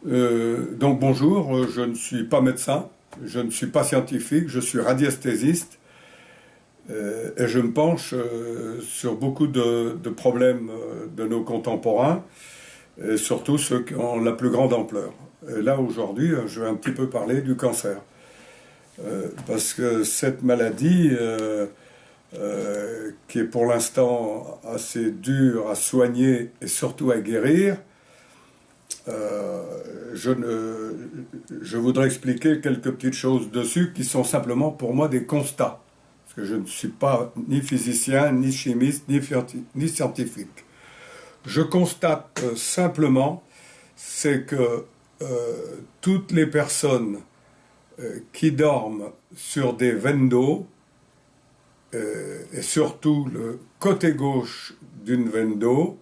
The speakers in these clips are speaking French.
Donc bonjour, je ne suis pas médecin, je ne suis pas scientifique, je suis radiesthésiste et je me penche sur beaucoup de problèmes de nos contemporains et surtout ceux qui ont la plus grande ampleur. Et là aujourd'hui, je vais un petit peu parler du cancer. Parce que cette maladie, qui est pour l'instant assez dure à soigner et surtout à guérir, je voudrais expliquer quelques petites choses dessus qui sont simplement pour moi des constats. Parce que je ne suis pas ni physicien, ni chimiste, ni scientifique. Je constate simplement, c'est que toutes les personnes qui dorment sur des veines d'eau, et surtout le côté gauche d'une veine d'eau,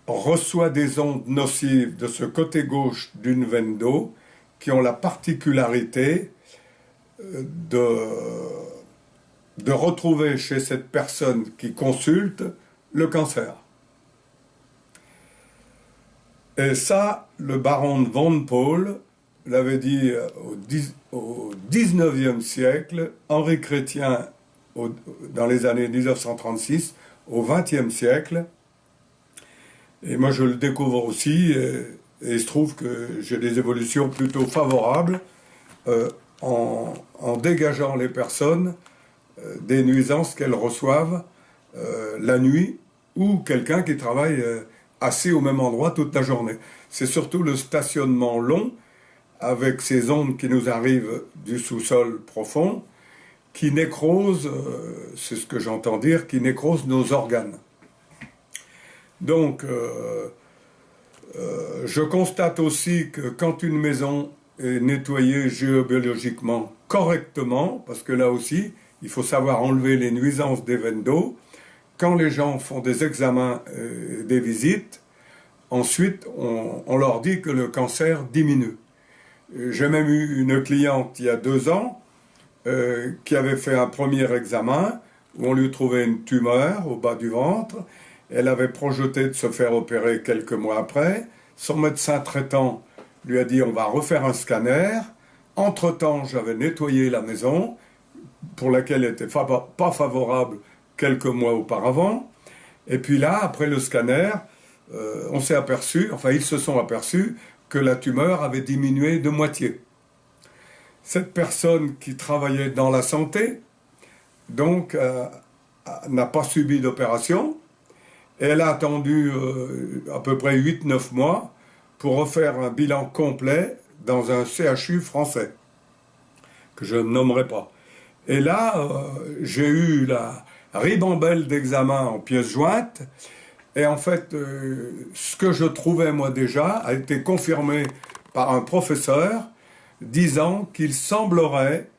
reçoit des ondes nocives de ce côté gauche d'une veine d'eau qui ont la particularité de retrouver chez cette personne qui consulte le cancer. Et ça, le baron de Von Paul l'avait dit au XIXe siècle, Henri Chrétien dans les années 1936, au XXe siècle. Et moi je le découvre aussi, et il se trouve que j'ai des évolutions plutôt favorables en dégageant les personnes des nuisances qu'elles reçoivent la nuit, ou quelqu'un qui travaille assis au même endroit toute la journée. C'est surtout le stationnement long, avec ces ondes qui nous arrivent du sous-sol profond, qui nécrosent, c'est ce que j'entends dire, qui nécrosent nos organes. Donc, je constate aussi que quand une maison est nettoyée géobiologiquement correctement, parce que là aussi, il faut savoir enlever les nuisances des veines d'eau, quand les gens font des examens, des visites, ensuite on leur dit que le cancer diminue. J'ai même eu une cliente il y a 2 ans qui avait fait un premier examen où on lui trouvait une tumeur au bas du ventre. Elle avait projeté de se faire opérer quelques mois après. Son médecin traitant lui a dit on va refaire un scanner. Entre-temps, j'avais nettoyé la maison pour laquelle elle n'était pas favorable quelques mois auparavant. Et puis là, après le scanner, on s'est aperçu, enfin ils se sont aperçus que la tumeur avait diminué de moitié. Cette personne qui travaillait dans la santé, donc, n'a pas subi d'opération, et elle a attendu à peu près 8-9 mois pour refaire un bilan complet dans un CHU français, que je ne nommerai pas. Et là, j'ai eu la ribambelle d'examens en pièces jointes, et en fait, ce que je trouvais moi déjà a été confirmé par un professeur disant qu'il semblerait,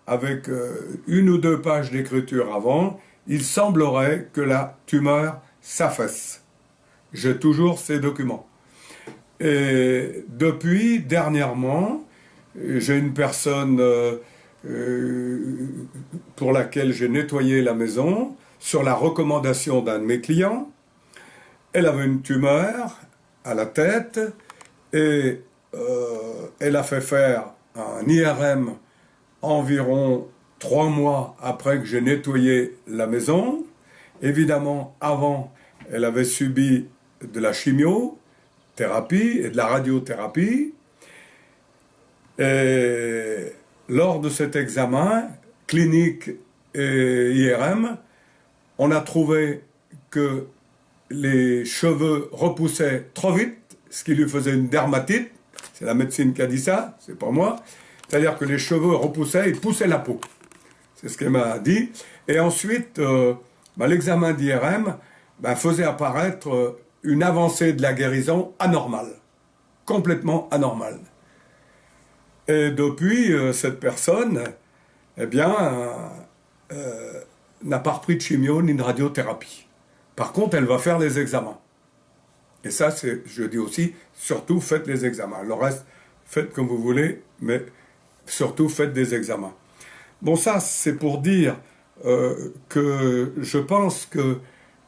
avec 1 ou 2 pages d'écriture avant, il semblerait que la tumeur s'affaisse. J'ai toujours ces documents. Et depuis, dernièrement, j'ai une personne pour laquelle j'ai nettoyé la maison, sur la recommandation d'un de mes clients. Elle avait une tumeur à la tête et elle a fait faire un IRM environ 3 mois après que j'ai nettoyé la maison. Évidemment, avant, elle avait subi de la chimiothérapie et de la radiothérapie. Et lors de cet examen clinique et IRM, on a trouvé que les cheveux repoussaient trop vite, ce qui lui faisait une dermatite. C'est la médecine qui a dit ça, c'est pas moi. C'est-à-dire que les cheveux repoussaient et poussaient la peau. C'est ce qu'elle m'a dit. Et ensuite, l'examen d'IRM faisait apparaître une avancée de la guérison anormale. Complètement anormale. Et depuis, cette personne, n'a pas repris de chimio ni de radiothérapie. Par contre, elle va faire les examens. Et ça, je dis aussi, surtout faites les examens. Le reste, faites comme vous voulez, mais surtout faites des examens. Bon, ça, c'est pour dire que je pense que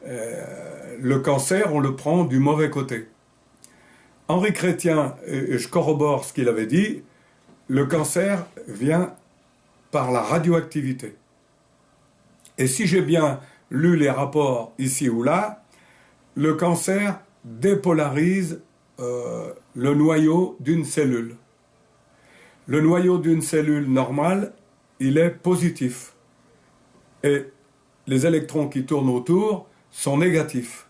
le cancer, on le prend du mauvais côté. Henri Chrétien, et je corrobore ce qu'il avait dit, le cancer vient par la radioactivité. Et si j'ai bien lu les rapports ici ou là, le cancer dépolarise le noyau d'une cellule. Le noyau d'une cellule normale, il est positif. Et les électrons qui tournent autour sont négatifs.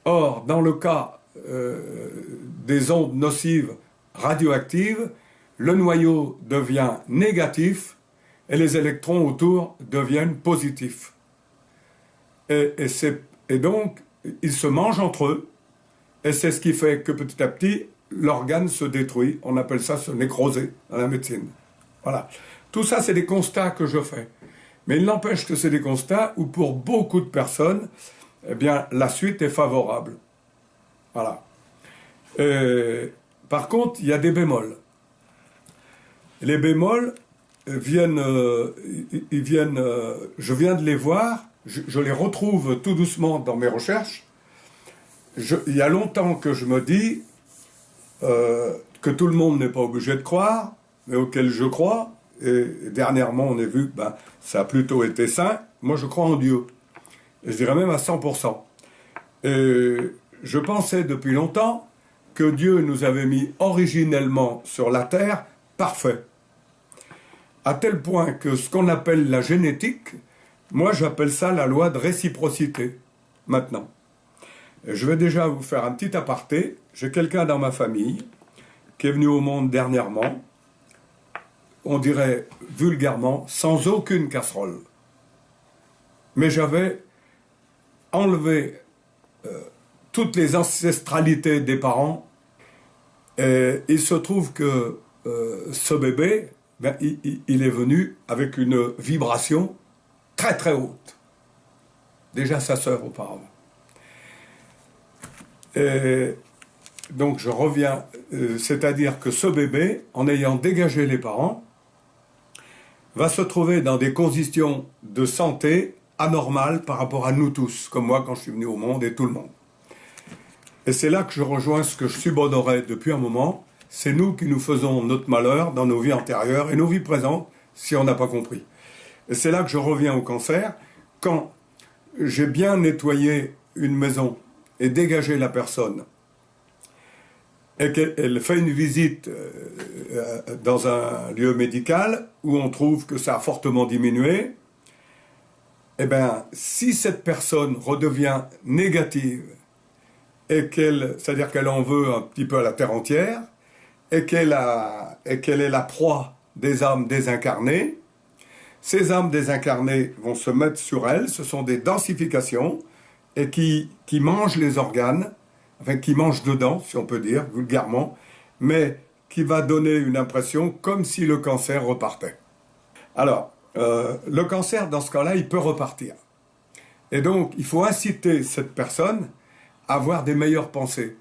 Or, dans le cas des ondes nocives radioactives, le noyau devient négatif et les électrons autour deviennent positifs. Et donc, ils se mangent entre eux, et c'est ce qui fait que petit à petit, l'organe se détruit. On appelle ça se nécroser dans la médecine. Voilà. Tout ça, c'est des constats que je fais. Mais il n'empêche que c'est des constats où pour beaucoup de personnes, eh bien, la suite est favorable. Voilà. Par contre, il y a des bémols. Les bémols viennent, je viens de les voir, je les retrouve tout doucement dans mes recherches. Il y a longtemps que je me dis que tout le monde n'est pas obligé de croire, mais auquel je crois. Et dernièrement, on a vu que ça a plutôt été sain. Moi, je crois en Dieu. Et je dirais même à 100%. Et je pensais depuis longtemps que Dieu nous avait mis originellement sur la terre parfait. À tel point que ce qu'on appelle la génétique, moi j'appelle ça la loi de réciprocité, maintenant. Et je vais déjà vous faire un petit aparté. J'ai quelqu'un dans ma famille qui est venu au monde dernièrement, on dirait vulgairement, sans aucune casserole. Mais j'avais enlevé toutes les ancestralités des parents, et il se trouve que ce bébé, il est venu avec une vibration très très haute. Déjà sa sœur auparavant. Et donc je reviens, c'est-à-dire que ce bébé, en ayant dégagé les parents, va se trouver dans des conditions de santé anormales par rapport à nous tous, comme moi quand je suis venu au monde et tout le monde. Et c'est là que je rejoins ce que je subodorais depuis un moment. C'est nous qui nous faisons notre malheur dans nos vies antérieures et nos vies présentes, si on n'a pas compris. Et c'est là que je reviens au cancer. Quand j'ai bien nettoyé une maison et dégagé la personne, et qu'elle fait une visite dans un lieu médical où on trouve que ça a fortement diminué, eh bien, si cette personne redevient négative, c'est-à-dire qu'elle en veut un petit peu à la terre entière, et qu'elle est la proie des âmes désincarnées, ces âmes désincarnées vont se mettre sur elle, ce sont des densifications, et qui mangent les organes, enfin qui mangent dedans, si on peut dire, vulgairement, mais qui va donner une impression comme si le cancer repartait. Alors, le cancer, dans ce cas-là, il peut repartir. Et donc, il faut inciter cette personne à avoir des meilleures pensées.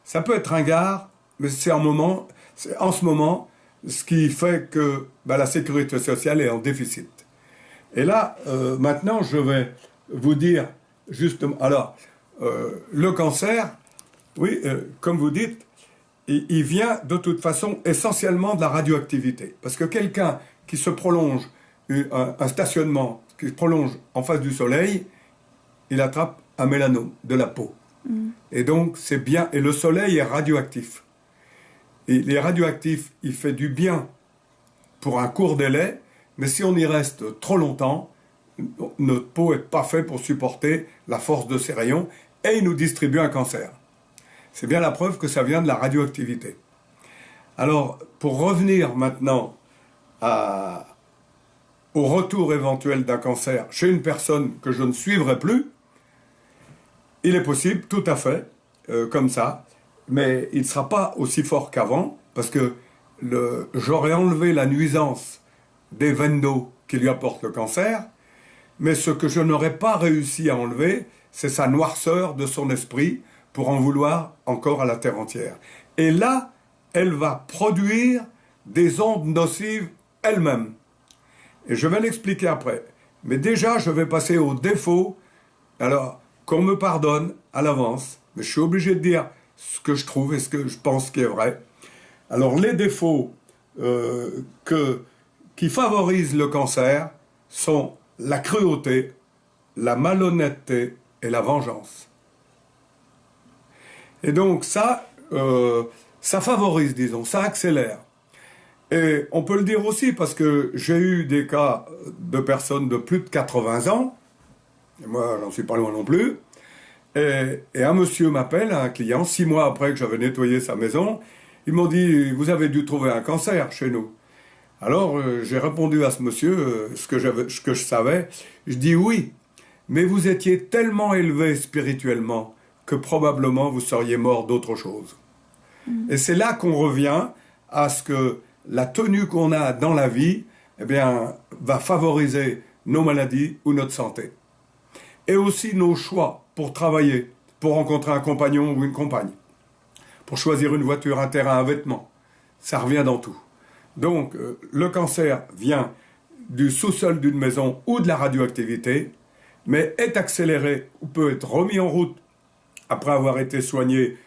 Ça peut être ringard, mais c'est en ce moment ce qui fait que la sécurité sociale est en déficit. Et là, maintenant, je vais vous dire justement... Alors, le cancer, oui, comme vous dites, il vient de toute façon essentiellement de la radioactivité. Parce que quelqu'un qui se prolonge, un stationnement qui se prolonge en face du soleil, il attrape un mélanome de la peau. Et donc, c'est bien. Et le soleil est radioactif. Et les radioactifs, il fait du bien pour un court délai, mais si on y reste trop longtemps, notre peau n'est pas faite pour supporter la force de ces rayons et il nous distribue un cancer. C'est bien la preuve que ça vient de la radioactivité. Alors, pour revenir maintenant au retour éventuel d'un cancer chez une personne que je ne suivrai plus, il est possible, tout à fait, comme ça, mais il ne sera pas aussi fort qu'avant, parce que j'aurais enlevé la nuisance des veines d'eau qui lui apportent le cancer, mais ce que je n'aurais pas réussi à enlever, c'est sa noirceur de son esprit pour en vouloir encore à la terre entière. Et là, elle va produire des ondes nocives elle-même. Et je vais l'expliquer après. Mais déjà, je vais passer au défaut. Alors, qu'on me pardonne à l'avance, mais je suis obligé de dire ce que je trouve et ce que je pense qui est vrai. Alors les défauts qui favorisent le cancer sont la cruauté, la malhonnêteté et la vengeance. Et donc ça favorise, disons, ça accélère. Et on peut le dire aussi parce que j'ai eu des cas de personnes de plus de 80 ans, et moi j'en suis pas loin non plus, et un monsieur m'appelle, un client, 6 mois après que j'avais nettoyé sa maison, ils m'ont dit « Vous avez dû trouver un cancer chez nous ». Alors j'ai répondu à ce monsieur ce que je savais, je dis « Oui, mais vous étiez tellement élevé spirituellement que probablement vous seriez mort d'autre chose ». Et c'est là qu'on revient à ce que la tenue qu'on a dans la vie, eh bien, va favoriser nos maladies ou notre santé. Et aussi nos choix pour travailler, pour rencontrer un compagnon ou une compagne, pour choisir une voiture, un terrain, un vêtement. Ça revient dans tout. Donc, le cancer vient du sous-sol d'une maison ou de la radioactivité, mais est accéléré ou peut être remis en route après avoir été soigné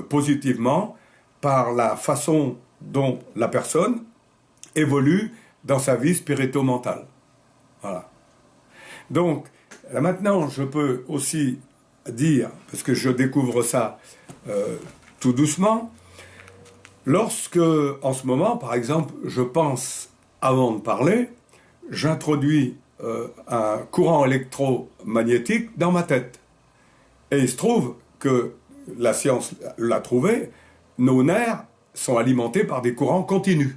positivement par la façon dont la personne évolue dans sa vie spirito-mentale. Voilà. Donc, là maintenant, je peux aussi dire, parce que je découvre ça tout doucement, lorsque, en ce moment, par exemple, je pense, avant de parler, j'introduis un courant électromagnétique dans ma tête. Et il se trouve que la science l'a trouvé, nos nerfs sont alimentés par des courants continus.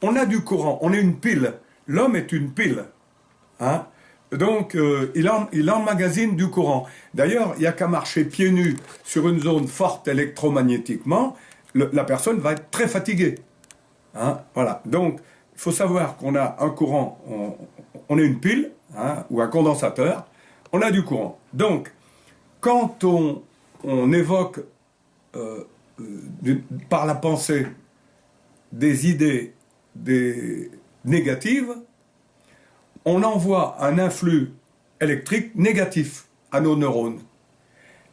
On a du courant, on est une pile. L'homme est une pile. Hein? Donc, il emmagasine du courant. D'ailleurs, il n'y a qu'à marcher pieds nus sur une zone forte électromagnétiquement, la personne va être très fatiguée. Hein? Voilà. Donc, il faut savoir qu'on a un courant, on est une pile, hein, ou un condensateur, on a du courant. Donc, quand on évoque par la pensée des idées négatives, on envoie un influx électrique négatif à nos neurones.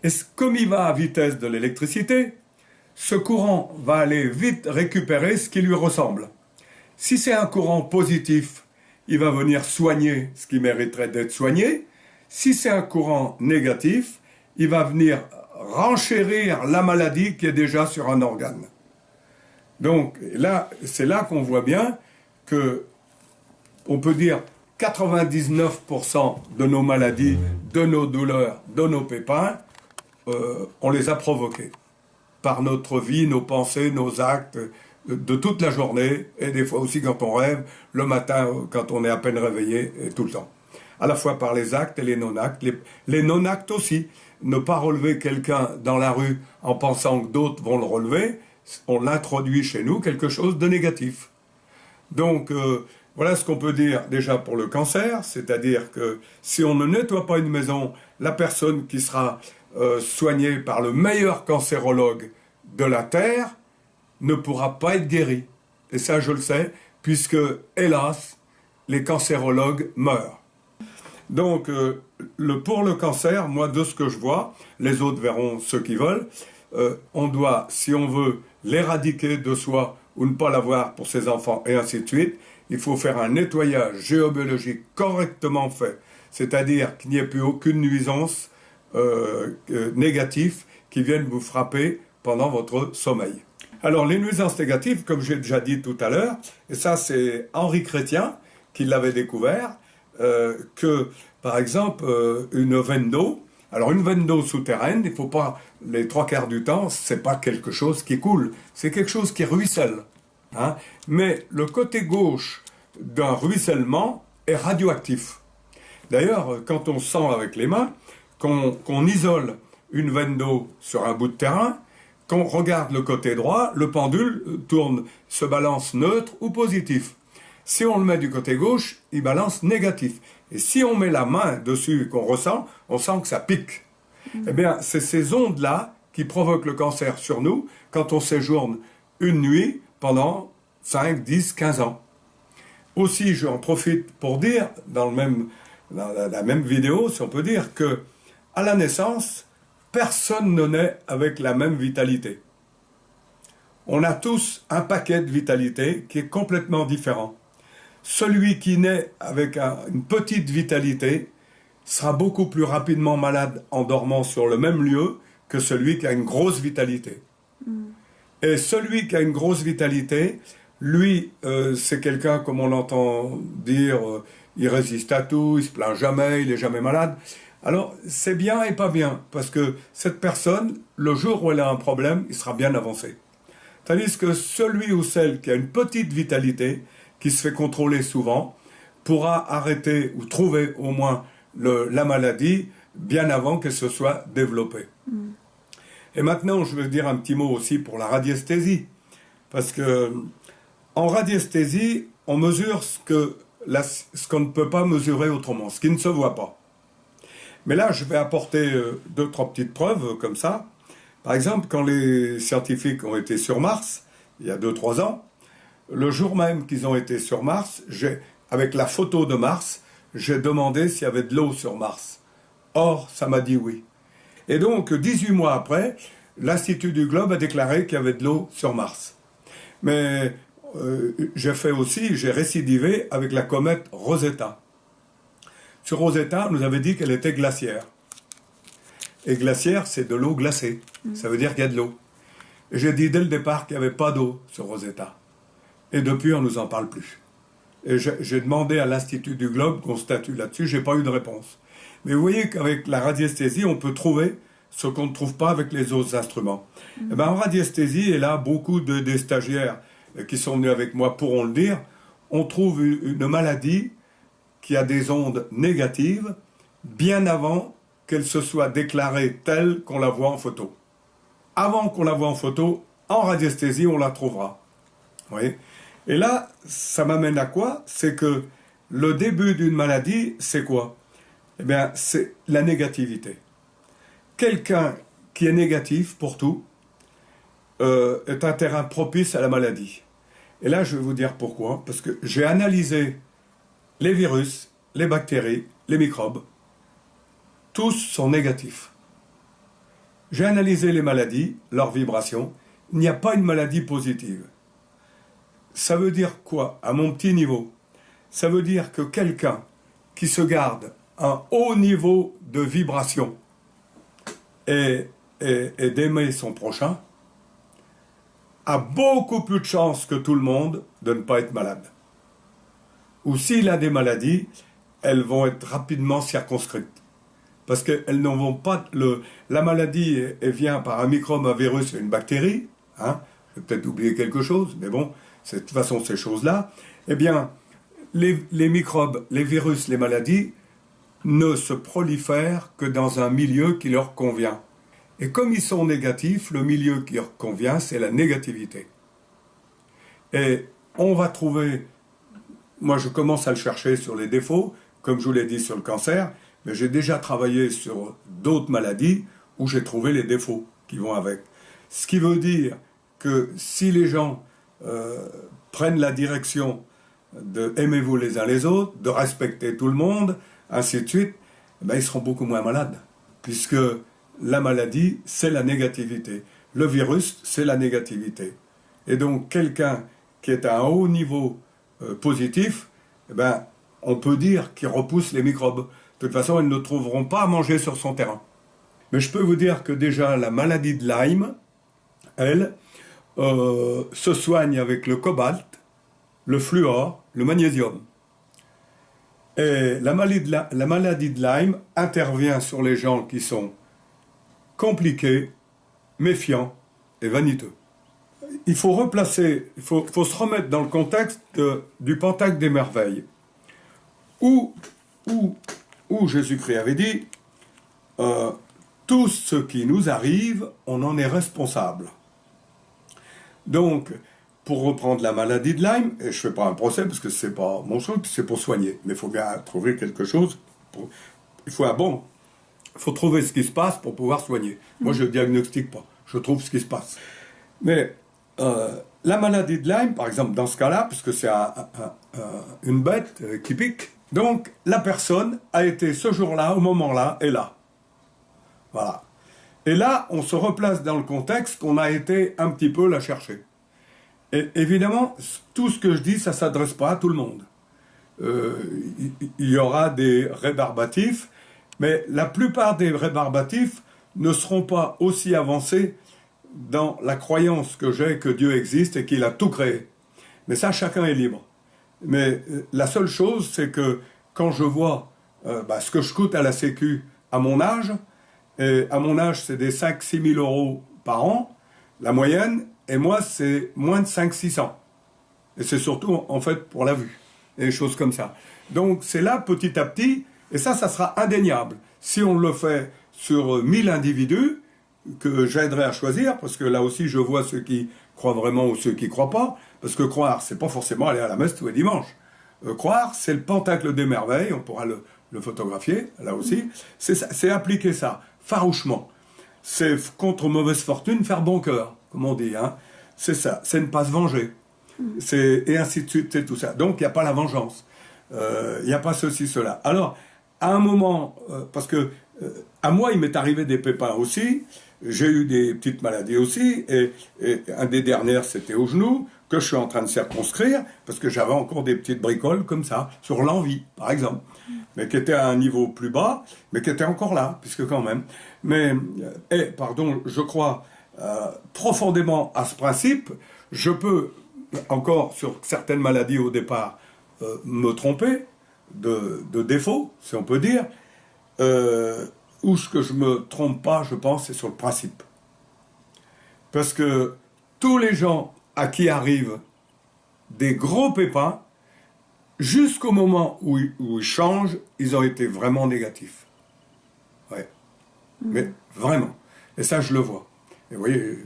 Et comme il va à vitesse de l'électricité, ce courant va aller vite récupérer ce qui lui ressemble. Si c'est un courant positif, il va venir soigner ce qui mériterait d'être soigné. Si c'est un courant négatif, il va venir renchérir la maladie qui est déjà sur un organe. Donc là, c'est là qu'on voit bien que on peut dire 99% de nos maladies, de nos douleurs, de nos pépins, on les a provoqués par notre vie, nos pensées, nos actes, de toute la journée, et des fois aussi quand on rêve, le matin, quand on est à peine réveillé, et tout le temps. À la fois par les actes et les non-actes. Les non-actes aussi. Ne pas relever quelqu'un dans la rue en pensant que d'autres vont le relever, on l'introduit chez nous quelque chose de négatif. Donc, voilà ce qu'on peut dire déjà pour le cancer, c'est-à-dire que si on ne nettoie pas une maison, la personne qui sera soignée par le meilleur cancérologue de la Terre ne pourra pas être guérie. Et ça, je le sais, puisque, hélas, les cancérologues meurent. Donc, pour le cancer, moi, de ce que je vois, les autres verront ceux qui veulent, on doit, si on veut l'éradiquer de soi ou ne pas l'avoir pour ses enfants et ainsi de suite, il faut faire un nettoyage géobiologique correctement fait, c'est-à-dire qu'il n'y ait plus aucune nuisance négative qui vienne vous frapper pendant votre sommeil. Alors, les nuisances négatives, comme j'ai déjà dit tout à l'heure, et ça c'est Henri Chrétien qui l'avait découvert, que, par exemple, une veine d'eau, alors une veine d'eau souterraine, il ne faut pas, les 3/4 du temps, c'est pas quelque chose qui coule, c'est quelque chose qui ruisselle. Hein? Mais le côté gauche d'un ruissellement est radioactif. D'ailleurs, quand on sent avec les mains, qu'on isole une veine d'eau sur un bout de terrain, qu'on regarde le côté droit, le pendule tourne, se balance neutre ou positif. Si on le met du côté gauche, il balance négatif. Et si on met la main dessus et qu'on ressent, on sent que ça pique. Eh bien, c'est ces ondes-là qui provoquent le cancer sur nous quand on séjourne une nuit pendant 5, 10, 15 ans. Aussi, j'en profite pour dire, dans la même vidéo, si on peut dire, que à la naissance, personne ne naît avec la même vitalité. On a tous un paquet de vitalité qui est complètement différent. Celui qui naît avec une petite vitalité sera beaucoup plus rapidement malade en dormant sur le même lieu que celui qui a une grosse vitalité. Et celui qui a une grosse vitalité, lui, c'est quelqu'un, comme on l'entend dire, il résiste à tout, il se plaint jamais, il est jamais malade. Alors, c'est bien et pas bien, parce que cette personne, le jour où elle a un problème, il sera bien avancé. Tandis que celui ou celle qui a une petite vitalité, qui se fait contrôler souvent, pourra arrêter ou trouver au moins la maladie bien avant qu'elle se soit développée. Et maintenant, je vais dire un petit mot aussi pour la radiesthésie. Parce que en radiesthésie, on mesure ce qu'on ne peut pas mesurer autrement, ce qui ne se voit pas. Mais là, je vais apporter deux, trois petites preuves comme ça. Par exemple, quand les scientifiques ont été sur Mars, il y a 2-3 ans, le jour même qu'ils ont été sur Mars, avec la photo de Mars, j'ai demandé s'il y avait de l'eau sur Mars. Or, ça m'a dit oui. Et donc, 18 mois après, l'Institut du Globe a déclaré qu'il y avait de l'eau sur Mars. Mais j'ai récidivé avec la comète Rosetta. Sur Rosetta, on nous avait dit qu'elle était glaciaire. Et glaciaire, c'est de l'eau glacée. Ça veut dire qu'il y a de l'eau. Et j'ai dit dès le départ qu'il n'y avait pas d'eau sur Rosetta. Et depuis, on ne nous en parle plus. Et j'ai demandé à l'Institut du Globe qu'on statue là-dessus, je n'ai pas eu de réponse. Mais vous voyez qu'avec la radiesthésie, on peut trouver ce qu'on ne trouve pas avec les autres instruments. Et ben, en radiesthésie, et là, beaucoup des stagiaires qui sont venus avec moi pourront le dire, on trouve une maladie qui a des ondes négatives bien avant qu'elle se soit déclarée telle qu'on la voit en photo. Avant qu'on la voit en photo, en radiesthésie, on la trouvera. Vous voyez ? Et là, ça m'amène à quoi ? C'est que le début d'une maladie, c'est quoi ? Eh bien, c'est la négativité. Quelqu'un qui est négatif pour tout est un terrain propice à la maladie. Et là, je vais vous dire pourquoi. Parce que j'ai analysé les virus, les bactéries, les microbes. Tous sont négatifs. J'ai analysé les maladies, leurs vibrations. Il n'y a pas une maladie positive. Ça veut dire quoi, à mon petit niveau ? Ça veut dire que quelqu'un qui se garde un haut niveau de vibration et d'aimer son prochain a beaucoup plus de chances que tout le monde de ne pas être malade. Ou s'il a des maladies, elles vont être rapidement circonscrites. Parce qu'elles ne vont pas... La maladie, elle vient par un microbe, un virus et une bactérie. Hein, je vais peut-être oublier quelque chose, mais bon, de toute façon, ces choses-là, eh bien, les microbes, les virus, les maladies ne se prolifèrent que dans un milieu qui leur convient. Et comme ils sont négatifs, le milieu qui leur convient, c'est la négativité. Et on va trouver... Moi, je commence à le chercher sur les défauts, comme je vous l'ai dit sur le cancer, mais j'ai déjà travaillé sur d'autres maladies où j'ai trouvé les défauts qui vont avec. Ce qui veut dire que si les gens prennent la direction de aimez-vous les uns les autres, de respecter tout le monde, ainsi de suite, ben ils seront beaucoup moins malades. Puisque la maladie, c'est la négativité. Le virus, c'est la négativité. Et donc, quelqu'un qui est à un haut niveau positif, eh ben, on peut dire qu'il repousse les microbes. De toute façon, ils ne trouveront pas à manger sur son terrain. Mais je peux vous dire que déjà, la maladie de Lyme, elle, se soigne avec le cobalt, le fluor, le magnésium. Et la maladie de Lyme intervient sur les gens qui sont compliqués, méfiants et vaniteux. Il faut replacer, il faut se remettre dans le contexte du Pentacle des merveilles, où Jésus-Christ avait dit tout ce qui nous arrive, on en est responsable. Donc, pour reprendre la maladie de Lyme, et je ne fais pas un procès parce que ce n'est pas mon truc, c'est pour soigner, mais il faut bien trouver quelque chose. Il faut trouver ce qui se passe pour pouvoir soigner. Moi, je ne diagnostique pas, je trouve ce qui se passe. Mais la maladie de Lyme, par exemple, dans ce cas-là, puisque c'est une bête qui pique, donc la personne a été ce jour-là, au moment-là, et là. Voilà. Et là, on se replace dans le contexte qu'on a été un petit peu la chercher. Et évidemment, tout ce que je dis, ça ne s'adresse pas à tout le monde. Il y aura des rébarbatifs, mais la plupart des rébarbatifs ne seront pas aussi avancés dans la croyance que j'ai que Dieu existe et qu'il a tout créé. Mais ça, chacun est libre. Mais la seule chose, c'est que quand je vois ce que je coûte à la Sécu à mon âge, et à mon âge, c'est des 5-6 000 euros par an, la moyenne, et moi, c'est moins de 500-600. Et c'est surtout, en fait, pour la vue, et des choses comme ça. Donc, c'est là, petit à petit, et ça sera indéniable. Si on le fait sur 1000 individus, que j'aiderai à choisir, parce que là aussi, je vois ceux qui croient vraiment ou ceux qui ne croient pas, parce que croire, c'est pas forcément aller à la messe tous les dimanches. Croire, c'est le pentacle des merveilles, on pourra le photographier, là aussi, c'est appliquer ça, farouchement. C'est contre mauvaise fortune faire bon cœur, comme on dit, hein. C'est ça, c'est ne pas se venger. Et ainsi de suite, c'est tout ça. Donc, il n'y a pas la vengeance. Il n'y a pas ceci, cela. Alors, à un moment, parce que à moi, il m'est arrivé des pépins aussi, j'ai eu des petites maladies aussi, et un des dernières, c'était au genou, que je suis en train de circonscrire, parce que j'avais encore des petites bricoles comme ça, sur l'envie, par exemple, mais qui étaient à un niveau plus bas, mais qui étaient encore là, puisque quand même. Mais, pardon, je crois profondément à ce principe, je peux encore, sur certaines maladies au départ, me tromper, de défaut, si on peut dire, où ce que je me trompe pas, je pense, c'est sur le principe. Parce que tous les gens à qui arrivent des gros pépins, jusqu'au moment où ils changent, ils ont été vraiment négatifs. Ouais. Mais vraiment. Et ça, je le vois. Et vous voyez,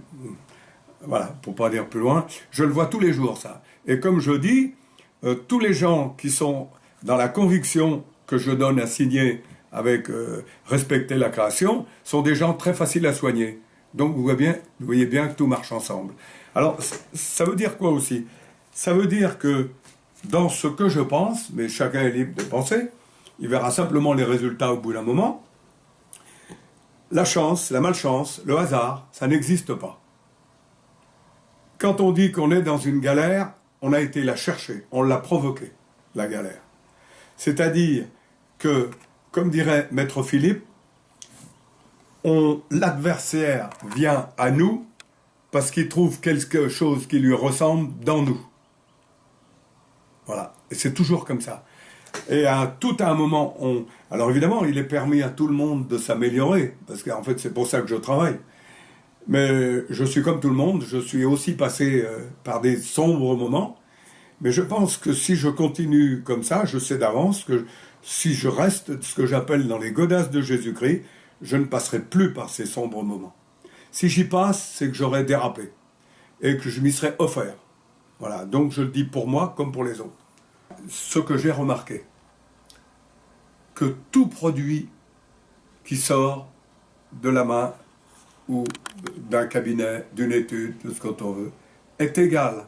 voilà, pour pas dire plus loin, je le vois tous les jours, ça. Et comme je dis, tous les gens qui sont dans la conviction que je donne à signer avec respecter la création, sont des gens très faciles à soigner. Donc vous voyez bien que tout marche ensemble. Alors, ça veut dire quoi aussi? Ça veut dire que dans ce que je pense, mais chacun est libre de penser, il verra simplement les résultats au bout d'un moment. La chance, la malchance, le hasard, ça n'existe pas. Quand on dit qu'on est dans une galère, on a été la chercher, on l'a provoquée, la galère. C'est-à-dire que, comme dirait Maître Philippe, l'adversaire vient à nous parce qu'il trouve quelque chose qui lui ressemble dans nous. Voilà. Et c'est toujours comme ça. Et à tout un moment, alors évidemment, il est permis à tout le monde de s'améliorer, parce qu'en fait, c'est pour ça que je travaille. Mais je suis comme tout le monde, je suis aussi passé par des sombres moments. Mais je pense que si je continue comme ça, je sais d'avance que si je reste ce que j'appelle dans les godasses de Jésus-Christ, je ne passerai plus par ces sombres moments. Si j'y passe, c'est que j'aurai dérapé et que je m'y serais offert. Voilà, donc je le dis pour moi comme pour les autres. Ce que j'ai remarqué, que tout produit qui sort de la main ou d'un cabinet, d'une étude, de ce qu'on veut, est égal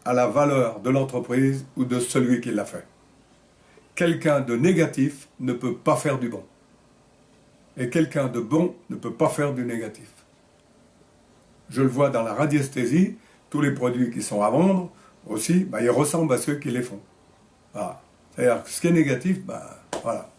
à la valeur de l'entreprise ou de celui qui l'a fait. Quelqu'un de négatif ne peut pas faire du bon. Et quelqu'un de bon ne peut pas faire du négatif. Je le vois dans la radiesthésie, tous les produits qui sont à vendre aussi, ils ressemblent à ceux qui les font. Voilà. C'est-à-dire que ce qui est négatif, voilà.